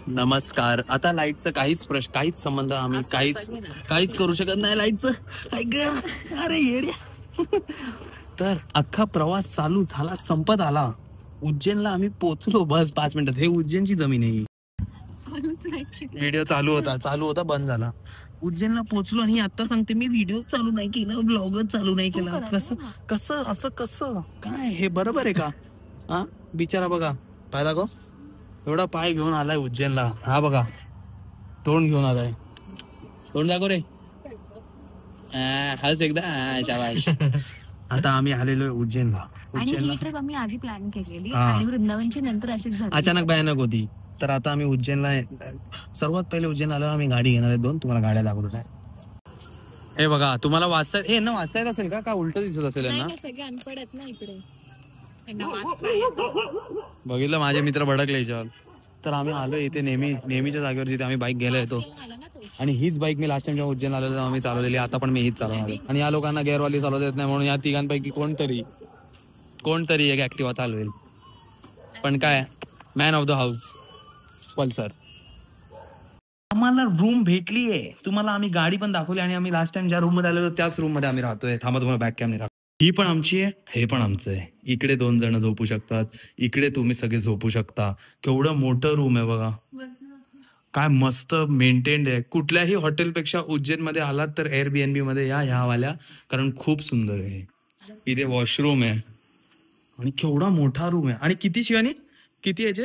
नमस्कार. आता लाईटचं काहीच संबंध आम्ही काहीच करू शकत नाही लाईटचं. अरे येड्या. तर अख्खा प्रवास चालू झाला, संपत आला. उज्जैनला आम्ही पोहोचलो बस 5 मिनिटात. हे उज्जैनची जमीन आहे. व्हिडिओ चालू होता बंद झाला. उज्जैनला पोहोचलो आणि आता सांगते मी व्हिडिओ चालू नाही केला, ब्लॉगच चालू नाही केला. कसं काय हे बरोबर आहे का? हा बिचारा बघा पाय दाखव, एवढा पाय घेऊन आलाय उज्जैनला. हा बघा तोंड घेऊन आलाय. तोंड दाखव रे. हस एकदा. शाबाश. आता आम्ही आलेलो आहे उज्जैनला. ही ट्रिप आम्ही आधी प्लॅन केलेली आणि वृंदावनची नंतर अशीच झाली, अचानक भयानक होती. तर आता आम्ही उज्जैनला सर्वात पहिले उज्जैनला आलो. आम्ही गाडी घेणार आहे 2. तुम्हाला गाड्या दाखवतो. हे बघा तुम्हाला वाचता येत असेल का उलट दिसत असेल यांना? सगळे अनपड आहेत ना इकडे. बघितलं माझे मित्र भडकले याच्यावर. तर आम्ही आलो इथे नेहमीच्या जागेवर जिथे आम्ही बाईक घ्यायला येतो. आणि हीच बाईक मी लास्ट टाइम जेव्हा उज्जैन आलो तेव्हा आम्ही चालवलेली. आता पण मी हीच चालवणार आहे. आणि या लोकांना गेअरवाली चालवता येत नाही म्हणून या तिघांपैकी कोणतरी एक ऍक्टिव्हा चालवेल. पण काय man of the house Pulsar. आम्हाला रूम भेटलीये. तुम्हाला आम्ही गाडी पण दाखवली आणि आम्ही लास्ट टाइम ज्या रूम मध्ये आलेलो त्याच रूम मध्ये आम्ही राहतोय. थांबा तुम्हाला बॅक कॅमेरा दाखव. ही पण आमची आहे, हे पण आमचं आहे. इकडे 2 जण झोपू शकतात, इकडे तुम्ही सगळे झोपू शकता. केवढं मोठं रूम आहे बघा. काय मस्त मेंटेन्ड आहे. कुठल्याही हॉटेलपेक्षा उज्जैन मध्ये आलात तर एअरबीएनबी मध्ये या ह्यावाल्या, कारण खूप सुंदर आहे. इथे वॉशरूम आहे आणि केवढा मोठा रूम आहे. आणि किती शिवानी किती याचे?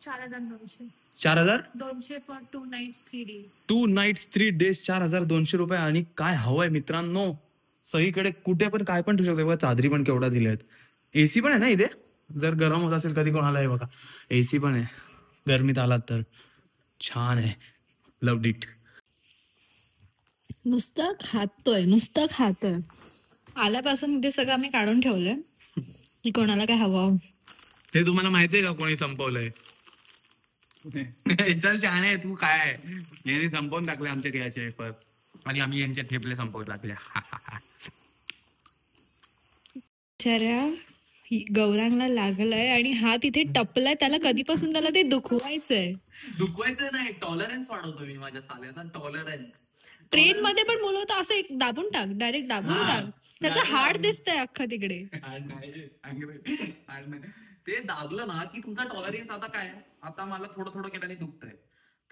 4,200. 4,200 for 2 nights 3 days. 2 nights 3 days 4,200 रुपये. आणि काय हवंय मित्रांनो, सगळीकडे कुठे पण काय पण ठेवू शकतो. चादरी पण केवढा दिल्यात. एसी पण आहे ना इथे, जर गरम होत असेल कधी कोणाला. आहे बघा एसी पण आहे, गरमीत आलात तर छान आहे. Loved it. नुसतं खातोय. आल्यापासून इथे सगळं आम्ही काढून ठेवलंय की कोणाला काय हवं. ते तुम्हाला माहितीये का कोणी संपवलंय? चल छान आहे तू. काय यांनी संपवून टाकले आमच्या घ्यायचे वेफर आणि आम्ही यांच्या ठेपले संपवून टाकले. गौरांगला लागलंय आणि हा तिथे टपलाय. त्याला कधीपासून त्याला ते दुखवायचं नाही. टॉलरन्स वाढवतो मी माझ्या साल्याचा. टॉलरन्स ट्रेन मध्ये पण बोलवतो असं. एक दाबून टाक, डायरेक्ट दाबून टाक. त्याचा हाड दिसतंय अख्खा तिकडे. ते दाबलं ना की तुमचा टॉलरन्स आता काय, आता मला थोडं केल्याने दुखतंय.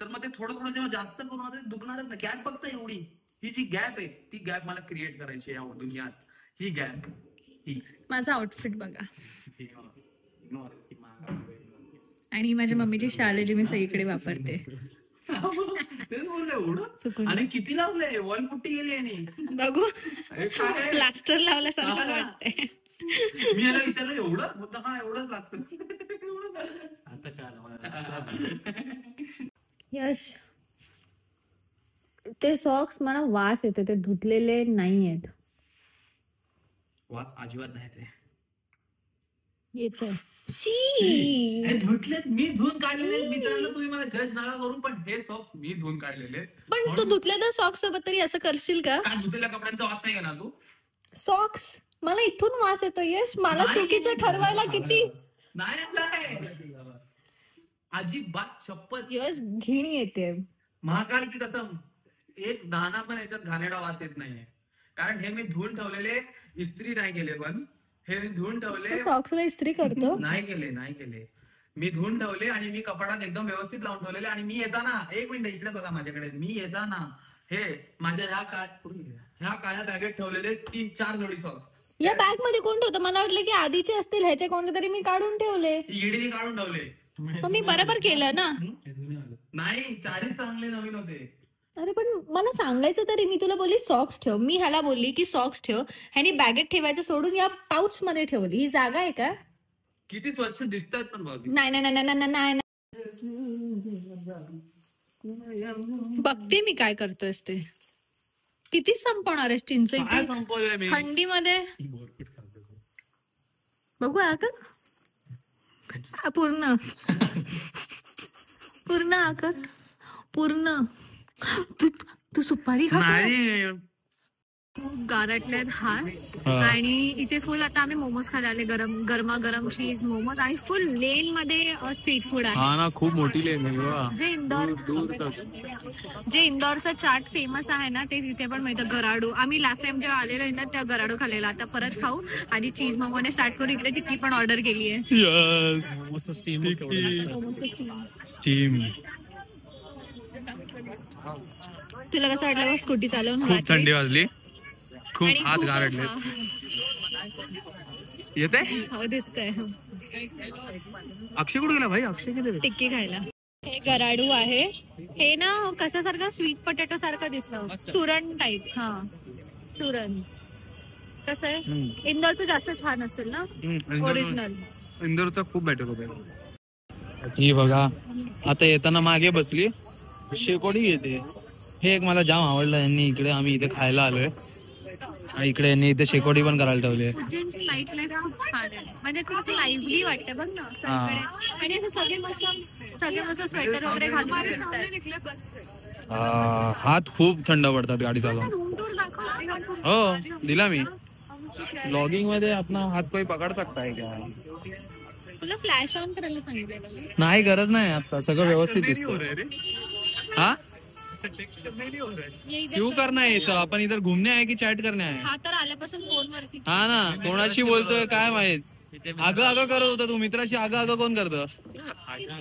तर मग ते थोडं जेव्हा जास्त करून दुखणारच ना. गॅप बघता एवढी, ही जी गॅप आहे ती गॅप मला क्रिएट करायची या दुनियात. ही गॅप. माझा आउटफिट बघा. आणि माझ्या मम्मीची शाल आहे जी मी सगळीकडे वापरते. आणि किती लावलंय, वॉल पुट्टी गेली आणि बघू प्लास्टर लावल्यासारखं वाटतंय. मी याला विचारलं एवढं? हा एवढंच लागतं. यश ते सॉक्स मला वास येतो, ते धुतलेले नाही आहेत. वास अजिबात नाही ते येतोय. धुतलेत मी, धुवून काढलेले. मित्रांनो तुम्ही मला जज नका करू, पण हे सॉक्स मी धुवून काढलेले. पण तू धुतलेल्या सॉक्स सोबत तरी असं करशील का? धुतलेल्या कपड्यांचा वास नाही घेणार तू? सॉक्स मला इथून वास येतो. यश मला चुकीचं ठरवायला किती नाही अजिबात शपथ. यश घिण येते. महाकाल की कसम, एक दाना पण याच्यात घाणेरडा वास येत नाहीये. कारण हे मी धुवून ठेवलेले, इस्त्री नाही केले. पण हे धुवून ठेवले. सॉक्सला इस्त्री करतो? नाही केले. मी धुवून ठेवले आणि मी कपाटात एकदम व्यवस्थित लावून ठेवलेले. आणि मी येताना, एक मिनिट इकडे बघा माझ्याकडे, मी येताना हे माझ्या ह्या काळ्या बॅगेत ठेवलेले 3-4 जोडी सॉक्स. या बॅग मध्ये कोण ठेवतं? मला वाटलं की आधीचे असतील, ह्याचे कोणते तरी मी काढून ठेवले. ईडीने काढून ठेवले. मग मी बरोबर केलं ना? नाही, 4ही चांगले नवीन होते. अरे पण मला सांगायचं तरी, मी तुला बोलली सॉक्स ठेव, मी ह्याला बोलली की सॉक्स ठेव. ह्यानी बॅगेत ठेवायचं सोडून या पाऊच मध्ये ठेवली. ही जागा आहे का? किती स्वच्छ दिसतात पण बघ. नाही बघते मी काय करतोयस ते. किती संपवणार आहेस चिंच थंडीमध्ये? बघू आकर पूर्ण आकर पूर्ण. तू सुपारी खातो? खूप गारटलेत हात हा. आणि इथे फुल आता आम्ही मोमोज खायला आले, गरमागरम चीज मोमोज आणि फुल लेन मध्ये स्ट्रीट फूड आहे. हा ना, खूप मोठी लेन आहे बघा. जे इंदोरचं चाट फेमस आहे ना, ते तिथे पण मिळतं. गराडू, आम्ही लास्ट टाइम जेव्हा आलेलो ना त्या गराडू खाल्लेला. आता परत खाऊ. आधी चीज मोमोने स्टार्ट करू. इकडे टिक्की पण ऑर्डर केली आहे. स्टीम. तुला कसं वाटलं स्कूटी चालवून? खूप थंडी वाजली, खूप आणि हात खूप- गारडले. हा. येते हो दिसतंय. अक्षय कुठे गेला भाई? अक्षय किती? टिक्की खायला. हे गराडू आहे. हे ना कशासारखं स्वीट पोटॅटो सारखं दिसतं. सुरण टाईप. हा सुरण. कसं आहे? इंदोरचं जास्त छान असेल ना ओरिजिनल. इंदोरचा खूप बेटर होता. ही बघा आता येताना मागे बसली शेकोडी येते. हे एक मला जाम आवडलं यांनी. इकडे आम्ही इथे खायला आलोय आणि इकडे यांनी इथे शेकोडी पण करायला ठेवली. उज्जैनची नाईट लाईफ खूप छान आहे. म्हणजे खूप लाईव्हली वाटते बघ ना सगळीकडे. आणि असं सगळे मस्त स्वेटर वगैरे घालून फिरतात. हात खूप थंड पडतात गाडी चालवून. रूम टूर दाखव. हो दिला मी. लॉगिंग मध्ये अपना हात कोई पकड सकता है क्या? तुला फ्लॅश ऑन करायला सांगितलं. नाही गरज नाही, आता सगळं व्यवस्थित दिसतं. हाँ क्यों करना है सब? अपन इधर घूमने आए की चॅट करने आए? हा तर आल्यापासून फोनवरती. हा ना, कोणाशी बोलतोय काय माहित. आगं आगं करत होता तू. मित्राशी आगं आगं कोण करतं?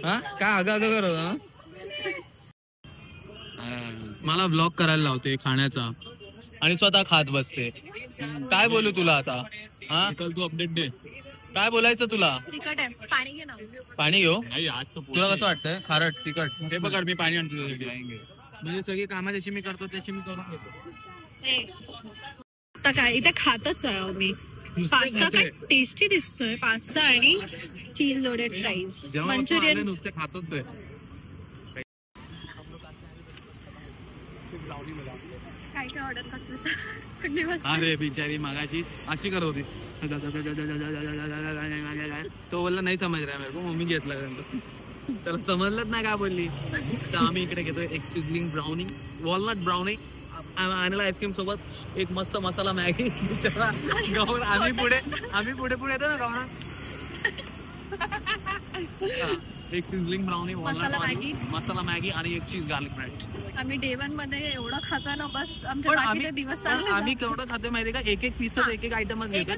हा काय आगं आगं करत होता? मला ब्लॉग करायला लावते खाण्याचा आणि स्वतः खात बसते. काय बोलू तुला आता? हा कल तू अपडेट दे. काय बोलायचं तुला? तिखट आहे, पाणी घे ना. पाणी घेऊ. तुला कसं वाटतंय? खारट तिखट? हे पकड, मी पाणी आणतो तुझ्यासाठी. म्हणजे सगळी कामं जशी मी करतो तशी मी करून घेतो. आता काय इथे खातच आहे मी. पास्ता काय टेस्टी दिसतोय. पास्ता आणि चीज लोडेड फ्राईज, मंचुरियन. नुसते खातोच आहे. काय काय ऑर्डर करतोस? अरे बिचारी मगाची अशी करत होती. तो बोलला नाही समज रहा मेरे को, मम्मी घेतला. त्याला समजलंच नाही काय बोलली. तर आम्ही इकडे घेतोय एक सिझलिंग ब्राउनी, वॉलनट ब्राउनी. आणला आईस्क्रीम सोबत एक मस्त मसाला मॅगी. बिचारा गाऊन आम्ही पुढे येतो ना गावना. एक सिझलिंग ब्राउनी, मसाला मॅगी आणि एक चीज गार्लिक ब्रेड. आम्ही डे 1 मध्ये एवढं खाता ना, बस आमच्या बाकीचे दिवस चालले. आम्ही केवढं खातो माहिती का? एक पीस एक आयटमच घेतो.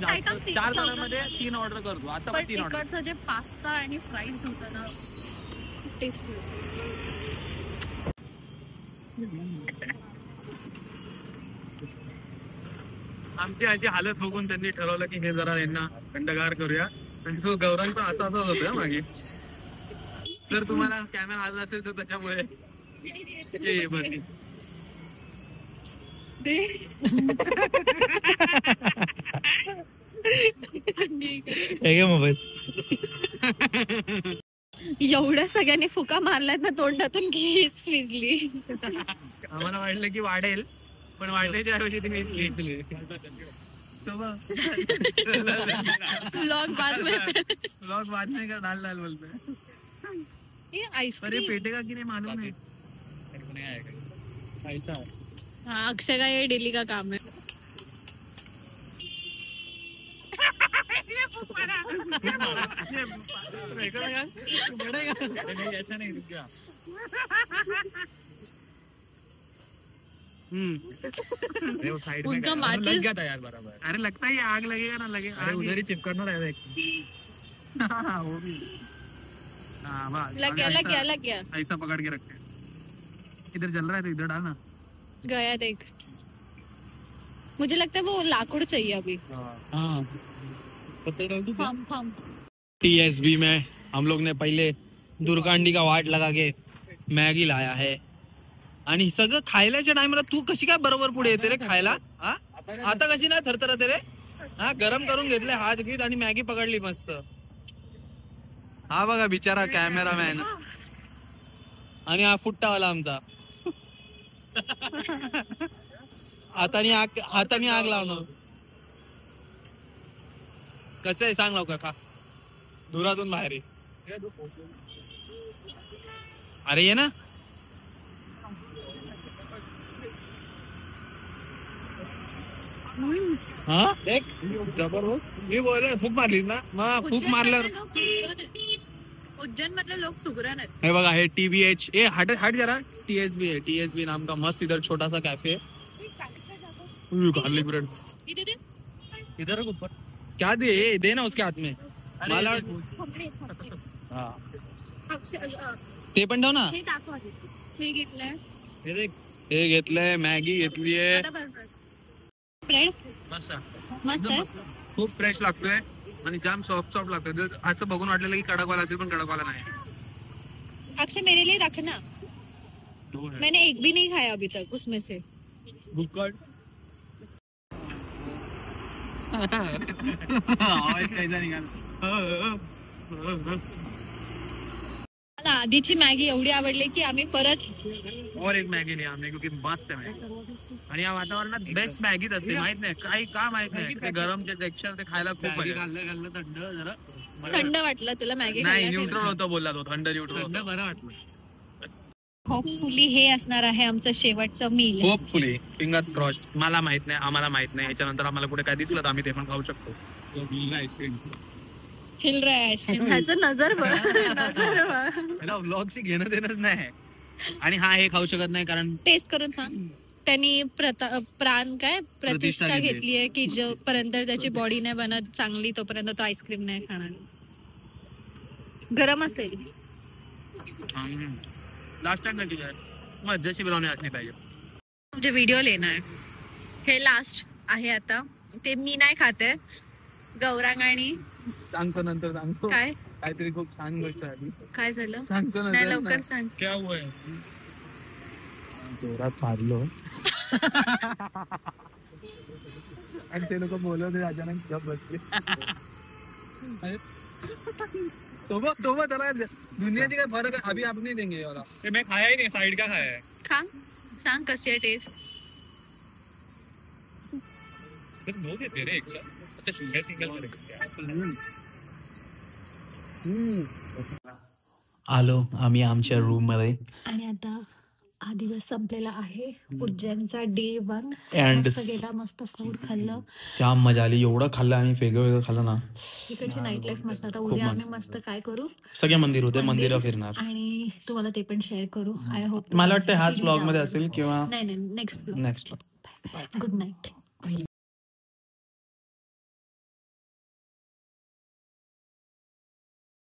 4 जणांमध्ये 3 ऑर्डर करतो. आता पण 3 ऑर्डर. तिकडचं जे पास्ता आणि फ्राईज होतं ना, टेस्टी. आमची आजी हालत बघून त्यांनी ठरवलं की हे जरा यांना थंडगार करूया. म्हणजे तो गौरंग पण असंच होतं मागे. जर तुम्हाला कॅमेरा आला असेल तर त्याच्यामुळे मोबाईल. एवढ्या सगळ्यांनी फुका मारल्यात ना तोंडातून की विजली. आम्हाला वाटलं की वाढेल, पण वाढल्याच्या ऐवजी ती विजली. व्लॉग बाद में का डाल डाल बोलतोय. आईस्क्रीम पेटेगा की नहीं मालूम नहीं. ऐसा हाँ, अक्षय का ये डेली का काम है. उनका माचिस लग गया था यार बराबर. अरे लगता है आग लगेगा ना लगे. अरे उधर ही चिपकना रहेगा. वो भी लग गया. ऐसा पकड़ के रखते. इधर जल रहा है तो इधर डालना. गया देख. मुझे लगता है वो लाकड़ चाहिए अभी. हाँ थम. TSB में हम लोग ने पहले दुर्गांडी का वाट लगा के मॅगी लाया है. आणि सगळं खायलाच्या टाइमला तू कशी काय बरोबर पुढे येते रे खायला? हा आता कशी नाही थरथरते रे? हा गरम करून घेतले हात घेत आणि मॅगी पकडली मस्त. हा बघा बिचारा कॅमेरामॅन आणि हा फुट्टावाला आमचा. हाताने आग लावणार. कसं आहे सांग लवकर. खा धुरातून बाहेर ये. अरे ये ना. हा एक जबरदस्त मी बोललो फूक मारली ना मग फूक मारल्यावर उज्जैन मधले लोक सुगरण आहेत. हे बघा हे TBH ए हट हट जरा TSB है TSB नाम का मस्त इधर छोटा सा कैफे गार्लिक ब्रेड इथे दे. इधर ऊपर क्या दे ना उसके हाथ में मला हा ते पण ठेव ना हे दाखव आधी. हे घेतलंय. हे घेतलंय मॅगी घेतलीये आता बस बस. ब्रेड मस्त आहे. खूप फ्रेश लागतोय आणि जाम सॉफ्ट लागतोय असं बघून वाटलेलं की कडकवाला असेल पण कडकवाला नाही. अक्षय मेरे लिए रखना. मैंने एक भी नहीं खाया अभी तक उसमें से. आवाज कैसा निघाला. मला आधीची मॅगी एवढी आवडली की आम्ही परत और एक मॅगी लिया हमने क्योंकि मस्त है मॅगी आणि या वातावरणात बेस्ट मॅगीच असते. माहित नाही काही का माहित नाही ते गरमचे टेक्स्चर ते खायला खूप थंड वाटलं तुला मॅगी नाही न्यूट्रल होतं बोलला तो थंड न्यूट्रल होतं बरं वाटलं. होपफुली हे असणार आहे आमचं शेवटचं मील. Hopefully fingers cross. मला माहित नाही आम्हाला माहित नाही याच्यानंतर आम्हाला कुठे काय दिसलं तर आम्ही ते पण खाऊ शकतो. आईस्क्रीम हिल रहा है आईस्क्रीम. ह्याचं नजर नजर व्लॉगशी घेणं देणंच नाही. आणि हा हे खाऊ शकत नाही कारण टेस्ट करून सांग. त्यांनी प्राण काय प्रतिष्ठा घेतली आहे की जोपर्यंत त्याची बॉडी नाही बनत चांगली तोपर्यंत तो आईस्क्रीम नाही खाणार. गरम असेल. लास्ट टाइम नाही मग जशी बनवणे असली पाहिजे. मुझे व्हिडिओ लेना है. हे लास्ट आहे आता. ते मी नाही खाते. गौरांग आणि सांगतो नंतर सांगतो. काय काहीतरी खूप छान गोष्ट आहे. काय झालं सांगतो नाही लवकर सांग. क्या हुआ जोरात मारलो आणि ते लोक बोलवते अचानक गप बसले. तो त्याला दुनियाची काय फरक आहे अभी आप नहीं देंगे ये वाला. ते मैं खाया ही नहीं साइड का खाया है. खा सांग कशी आहे टेस्ट. दो देते रे एक साथ. अच्छा सिंगल आलो आम्ही आमच्या रूम मध्ये आणि आता हा दिवस संपलेला आहे. उज्जैनचा डे 1 And मस्त गेला. मस्त फूड खाल्लं. जाम मजा आली. एवढं खाल्लं आणि वेगळं खाल्लं ना. इकडची नाईट लाईफ मस्त. आता उद्या आम्ही मस्त काय करू सगळे मंदिर होते मंदिर फिरणार आणि तुम्हाला ते पण शेअर करू. आय होप मला वाटतं हाच ब्लॉग मध्ये असेल किंवा नाही next next blog. Good night.